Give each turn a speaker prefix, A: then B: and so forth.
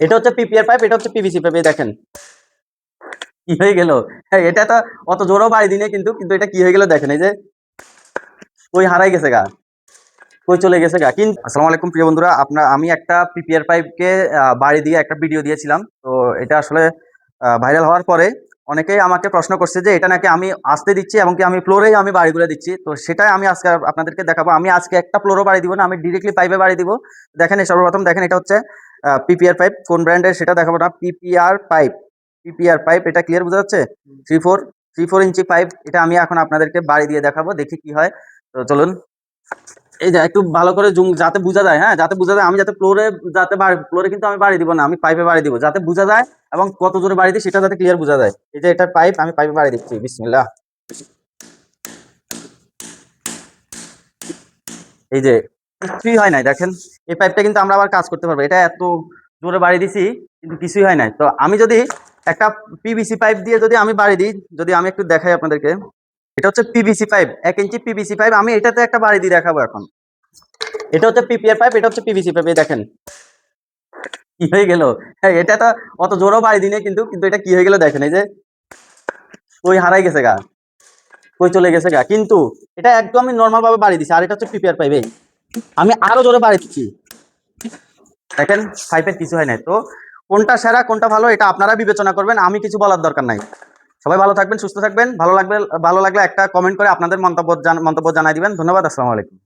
A: এটা হচ্ছে PPR pipe, এটা হচ্ছে পিভিসি পাইপ। এই দেখেন কি হয়ে গেল। হ্যাঁ, এটা তো অত জোরও বাড়ি দিনে, কিন্তু কিন্তু এটা কি হয়ে গেল দেখেন, এই যে কই হারাই গেছে গা, কই চলে গেছে গা। কিন্তু আসসালামু আলাইকুম প্রিয় বন্ধুরা, আমি একটা পিপিআর পাইপকে বাড়ি দিয়ে একটা ভিডিও দিয়েছিলাম। তো এটা আসলে ভাইরাল হওয়ার পরে অনেকেই আমাকে প্রশ্ন করছে যে এটা নাকি আমি আসতে দিচ্ছি এবং কি আমি ফ্লোরেই আমি বাড়িগুলো দিচ্ছি। তো সেটাই আমি আজকে আপনাদেরকে দেখাবো। আমি আজকে একটা ফ্লোরও বাড়ি দিব না, আমি ডিরেক্টলি পাইপে বাড়ি দিব। দেখেন, এই সর্বপ্রথম দেখেন, এটা হচ্ছে পিপিআর পাইপ। কোন ব্র্যান্ডের সেটা দেখাবো না, পিপিআর পাইপ। পিপিআর পাইপ, এটা ক্লিয়ার বোঝা যাচ্ছে? 3-4 ইঞ্চি পাইপ। এটা আমি এখন আপনাদেরকে বাড়ি দিয়ে দেখাবো, দেখি কি হয়। তো চলুন, এই যে একটু ভালো করে জুম, যাতে বোঝা যায়। হ্যাঁ, যাতে বোঝা যায়। আমি যাতে ফ্লোরে, যাতে ফ্লোরে কিন্তু আমি বাড়ি দিব না, আমি পাইপে বাড়ি দিব, যাতে বোঝা যায় এবং কত জোরে বাড়ি দিই সেটা যাতে ক্লিয়ার বোঝা যায়। এই যে এটা পাইপ, আমি পাইপে বাড়ি দিচ্ছি। বিসমিল্লাহ। এই যে কিছুই হয় নাই, দেখেন। এই পাইপটা কিন্তু আমরা আবার কাজ করতে পারবো। এটা এত জোরে বাড়ি দিছি কিন্তু কিছুই হয় নাই। তো আমি যদি একটা পিভিসি পাইপ দিয়ে যদি আমি বাড়ি দিই, যদি আমি একটু দেখাই আপনাদেরকে। এটা হচ্ছে পিভিসি পাইপ, 1 ইঞ্চি পিভিসি পাইপ। আমি এটাতে একটা বাড়ি দিয়ে দেখাবো এখন। এটা হচ্ছে পিপিআর পাইপ, এটা হচ্ছে পিভিসি পাইপ। এই দেখেন কি হয়ে গেল। হ্যাঁ, এটা তো অত জোরও বাড়ি দিনে, কিন্তু কিন্তু এটা কি হয়ে গেল দেখেন, এই যে কই হারাই গেছে গা, কই চলে গেছে গা। কিন্তু এটা একদম আমি নর্মাল ভাবে বাড়ি দিছি। আর এটা হচ্ছে পিপিআর পাইপ। আমি আরো জোরে বাড়ি দিচ্ছি, দেখেন পাইপের কিছু হয় নাই। তো কোনটা সেরা কোনটা ভালো এটা আপনারা বিবেচনা করবেন, আমি কিছু বলার দরকার নাই। সবাই ভালো থাকবেন, সুস্থ থাকবেন। ভালো লাগলে একটা কমেন্ট করে আপনাদের মন্তব্য জানাই দিবেন। ধন্যবাদ। আসসালামু আলাইকুম।